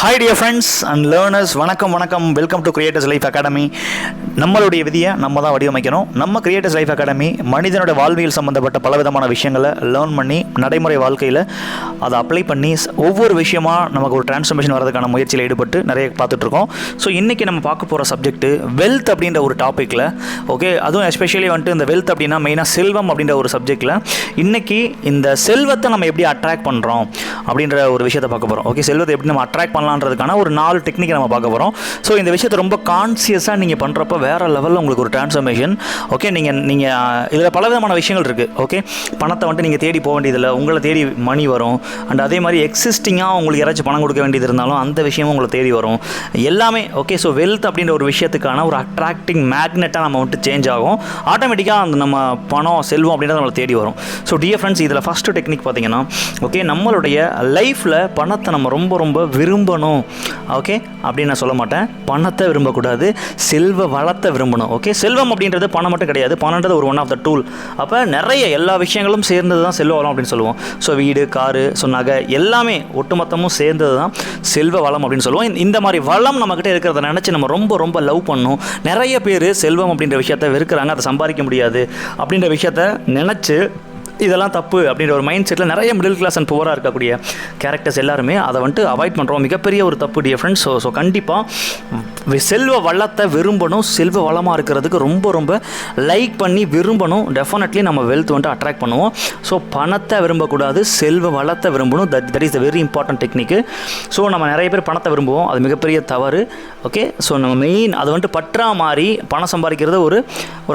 Hi dear friends and learners, வணக்கம் welcome to creators life academy. நம்மளுடைய விதியை நம்ம தான் வடிவமைக்கணும். நம்ம கிரியேட்டர்ஸ் லைஃப் அகாடமி மனிதனோட வாழ்வியல் சம்மந்தப்பட்ட பலவிதமான விஷயங்களை லேர்ன் பண்ணி நடைமுறை வாழ்க்கையில் அதை அப்ளை பண்ணி ஒவ்வொரு விஷயமாக நமக்கு ஒரு டிரான்ஸ்ஃபர்மேஷன் வரதுக்கான முயற்சியில் ஈடுபட்டு நிறைய பார்த்துட்ருக்கோம். ஸோ இன்றைக்கி நம்ம பார்க்க போகிற சப்ஜெக்ட்டு வெல்த் அப்படின்ற ஒரு டாப்பிக்கில். ஓகே, அதுவும் எஸ்பெஷலி வந்துட்டு இந்த வெல்த் அப்படின்னா மெயினாக செல்வம் அப்படின்ற ஒரு சப்ஜெக்டில் இன்றைக்கி இந்த செல்வத்தை நம்ம எப்படி அட்ராக்ட் பண்ணுறோம் அப்படின்ற ஒரு விஷயத்தை பார்க்க போகிறோம். ஓகே, செல்வத்தை எப்படி நம்ம அட்ராக்ட் பண்ணலான்றதுக்கான ஒரு 4 டெக்னிக் நம்ம பார்க்க போகிறோம். ஸோ இந்த விஷயத்தை ரொம்ப கான்சியஸாக நீங்கள் பண்ணுறப்ப வேறு லெவலில் உங்களுக்கு ஒரு டிரான்ஸ்ஃபர்மேஷன். ஓகே, நீங்கள் இதில் பலவிதமான விஷயங்கள் இருக்குது. ஓகே, பணத்தை வந்துட்டு நீங்கள் தேடி போக வேண்டியதில்லை, உங்களை தேடி மணி வரும். அண்ட் அதே மாதிரி எக்ஸிஸ்டிங்காக உங்களுக்கு யாராச்சும் பணம் கொடுக்க வேண்டியது இருந்தாலும் அந்த விஷயமும் உங்களை தேடி வரும் எல்லாமே. ஓகே, ஸோ வெல்த் அப்படின்ற ஒரு விஷயத்துக்கான ஒரு அட்ராக்டிங் மேக்னெட்டாக நம்ம வந்துட்டு சேஞ்ச் ஆகும். ஆட்டோமேட்டிக்காக அந்த நம்ம பணம் செல்வம் அப்படின்றத நம்மளை தேடி வரும். ஸோ டியர் ஃப்ரெண்ட்ஸ், இதில் ஃபஸ்ட்டு டெக்னிக் பார்த்தீங்கன்னா, ஓகே, நம்மளுடைய லைஃப்பில் பணத்தை நம்ம ரொம்ப விரும்பணும். ஓகே, அப்படின்னு நான் சொல்ல மாட்டேன். பணத்தை விரும்பக்கூடாது, செல்வ வளத்தை விரும்பணும். ஓகே, செல்வம் அப்படின்றது பணம் மட்டும் கிடையாது, பணன்றது ஒரு ஒன் ஆஃப் த டூல். அப்போ நிறைய எல்லா விஷயங்களும் சேர்ந்தது தான் செல்வ வளம் அப்படின்னு சொல்லுவோம். ஸோ வீடு, காரு, ஸோ நகை எல்லாமே ஒட்டுமொத்தமும் சேர்ந்தது தான் செல்வ வளம் அப்படின்னு சொல்லுவோம். இந்த மாதிரி வளம் நம்மக்கிட்ட இருக்கிறத நினச்சி நம்ம ரொம்ப லவ் பண்ணணும். நிறைய பேர் செல்வம் அப்படின்ற விஷயத்தை வெறுக்கிறாங்க, அதை சம்பாதிக்க முடியாது அப்படின்ற விஷயத்த நினச்சி இதெல்லாம் தப்பு அப்படின்ற ஒரு மைண்ட் செட்டில் நிறைய மிடில் கிளாஸ் அண்ட் புவராக இருக்கக்கூடிய கேரக்டர்ஸ் எல்லாருமே அதை வந்துட்டு அவாய்ட் பண்ணுறோம். மிகப்பெரிய ஒரு தப்பு டியர் ஃப்ரெண்ட்ஸ். ஸோ கண்டிப்பாக செல்வ வளத்தை விரும்பணும். செல்வ வளமாக இருக்கிறதுக்கு ரொம்ப லைக் பண்ணி விரும்பணும். டெஃபினெட்லி நம்ம வெல்த் வந்துட்டு அட்ராக்ட் பண்ணுவோம். ஸோ பணத்தை விரும்பக்கூடாது, செல்வ வளத்தை விரும்பணும். That is the very important technique. So நம்ம நிறைய பேர் பணத்தை விரும்புவோம், அது மிகப்பெரிய தவறு. ஓகே, ஸோ நம்ம மெயின் அதை வந்துட்டு பற்றா மாதிரி பணம் சம்பாதிக்கிறது ஒரு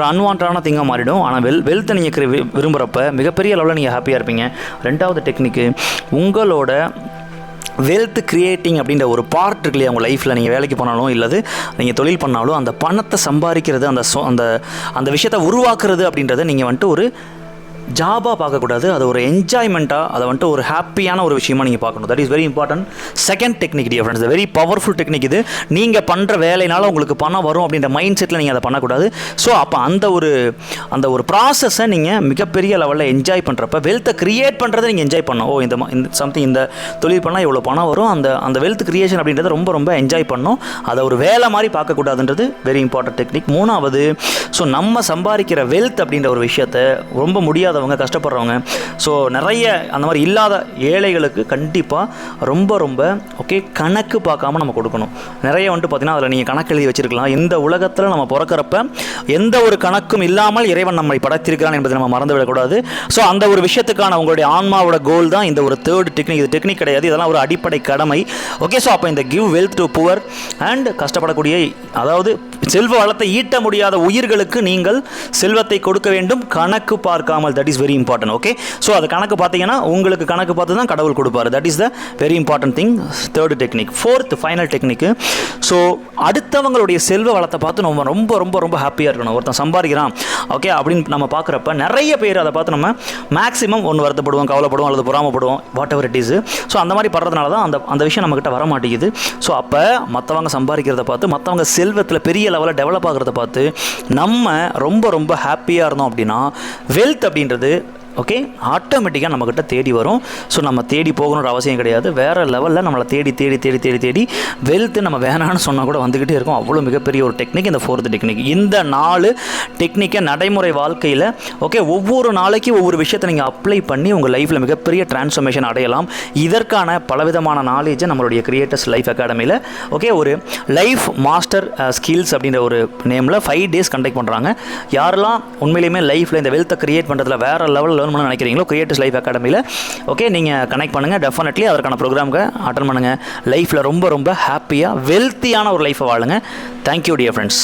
அன்வான்டான திங்காக மாறிடும். ஆனால் வெல்த்தை நீங்கள் விரும்புகிறப்ப மிகப்பெரிய அளவில் நீங்கள் ஹாப்பியாக இருப்பீங்க. ரெண்டாவது டெக்னிக்கு, உங்களோட வெல்த் கிரியேட்டிங் அப்படின்ற ஒரு பார்ட் இருக்கு இல்லையா, உங்கள் லைஃப்பில் நீங்கள் வேலைக்கு போனாலும் இல்லது நீங்கள் தொழில் பண்ணாலும் அந்த பணத்தை சம்பாதிக்கிறது, அந்த விஷயத்தை உருவாக்குறது அப்படின்றத நீங்கள் வந்துட்டு ஒரு ஜாபாக பார்க்கக்கூடாது, அது ஒரு என்ஜாய்மெண்ட்டாக, அதை வந்துட்டு ஒரு ஹாப்பியான ஒரு விஷயமாக நீங்கள் பார்க்கணும். That is very important. Second technique dear friends, very powerful technique இது. நீங்கள் பண்ணுற வேலைனால உங்களுக்கு பணம் வரும் அப்படின்ற மைண்ட் செட்டில் நீங்கள் அதை பண்ணக்கூடாது. ஸோ அப்போ அந்த ஒரு ப்ராசஸை நீங்கள் மிகப்பெரிய லெவலில் என்ஜாய் பண்ணுறப்ப வெல்த்தை க்ரியேட் பண்ணுறதை நீங்கள் என்ஜாய் பண்ணணும். இந்த தொழில் பண்ணால் எவ்வளோ பணம் வரும், அந்த வெல்த் க்ரியேஷன் அப்படின்றத ரொம்ப என்ஜாய் பண்ணணும். அதை ஒரு வேலை மாதிரி பார்க்கக்கூடாதுன்றது வெரி இம்பார்ட்டன்ட் டெக்னிக். மூணாவது, ஸோ நம்ம சம்பாதிக்கிற வெல்த் அப்படின்ற ஒரு விஷயத்தை ரொம்ப முடியாதவங்க, கஷ்டப்படுறவங்க, ஸோ நிறைய அந்த மாதிரி இல்லாத ஏழைகளுக்கு கண்டிப்பாக ரொம்ப ஓகே கணக்கு பார்க்காம நம்ம கொடுக்கணும். நிறைய வந்துட்டு பார்த்தீங்கன்னா அதில் நீங்கள் கணக்கு எழுதி வச்சிருக்கலாம். இந்த உலகத்தில் நம்ம பிறக்கிறப்ப எந்த ஒரு கணக்கும் இல்லாமல் இறைவன் நம்மை படைத்திருக்கிறான் என்பதை நம்ம மறந்துவிடக்கூடாது. ஸோ அந்த ஒரு விஷயத்துக்கான உங்களுடைய ஆன்மாவோட கோல் தான் இந்த ஒரு தேர்ட் டெக்னிக். இது டெக்னிக் கிடையாது, இதெல்லாம் ஒரு அடிப்படை கடமை. ஓகே, ஸோ அப்போ இந்த give wealth to poor and கஷ்டப்படக்கூடிய, அதாவது செல்வ வளத்தை ஈட்ட முடியாத உயிர்களுக்கு நீங்கள் செல்வத்தை கொடுக்க வேண்டும், கணக்கு பார்க்காமல். That is very important. Okay, so அது கணக்கு பார்த்தீங்கன்னா உங்களுக்கு கணக்கு பார்த்து தான் கடவுள் கொடுப்பாரு. That is the very important thing. Third technique. Fourth final technique, so அடுத்தவங்களுடைய செல்வ வளத்தை பார்த்து நம்ம ரொம்ப ஹாப்பியாக இருக்கணும். ஒருத்தன் சம்பாதிக்கிறான் ஓகே அப்படின்னு நம்ம பார்க்குறப்ப நிறைய பேர் அதை பார்த்து நம்ம மேக்ஸிமம் ஒன்று வருத்தப்படுவோம், கவலைப்படுவோம், அல்லது பொறாமப்படுவோம், whatever it is. So அந்த மாதிரி படுறதுனால தான் அந்த விஷயம் நம்மக்கிட்ட வர மாட்டேங்குது. ஸோ அப்போ மற்றவங்க சம்பாதிக்கிறத பார்த்து, மற்றவங்க செல்வத்தில் பெரிய லெவலில் டெவலப் ஆகிறத பார்த்து நம்ம ரொம்ப ஹாப்பியாக இருந்தோம் அப்படின்னா வெல்த் அப்படின்றது ஓகே ஆட்டோமேட்டிக்காக நம்மக்கிட்ட தேடி வரும். ஸோ நம்ம தேடி போகணுன்ற அவசியம் கிடையாது. வேறு லெவலில் நம்மளை தேடி வெல்த்து நம்ம வேணான்னு சொன்னால் கூட வந்துக்கிட்டே இருக்கும். அவ்வளோ மிகப்பெரிய ஒரு டெக்னிக் இந்த ஃபோர்த் டெக்னிக். இந்த 4 டெக்னிக்கை நடைமுறை வாழ்க்கையில் ஓகே ஒவ்வொரு நாளைக்கு ஒவ்வொரு விஷயத்தை நீங்கள் அப்ளை பண்ணி உங்கள் லைஃப்பில் மிகப்பெரிய டிரான்ஸ்ஃபர்மேஷன் அடையலாம். இதற்கான பலவிதமான நாலேஜை நம்மளுடைய கிரியேட்டர்ஸ் லைஃப் அகாடமியில் ஓகே ஒரு லைஃப் மாஸ்டர் ஸ்கில்ஸ் அப்படின்ற ஒரு நேமில் 5 days கண்டக்ட் பண்ணுறாங்க. யாரெல்லாம் உண்மையிலேயுமே லைஃப்பில் இந்த வெல்த்தை கிரியேட் பண்ணுறதுல வேறு லெவலில் நினைக்கிறீங்களோ கிரியேட்டர்ஸ் லைஃப் அகாடமியில் ஓகே நீங்கள் கனெக்ட் பண்ணுங்கள். டெஃபினெட்லி அதற்கான ப்ரோக்ராமுக்கு அட்டன் பண்ணுங்கள். லைஃப்பில் ரொம்ப ஹாப்பியாக வெல்த்தியான ஒரு லைஃப்பை வாழுங்க. Thank you dear friends.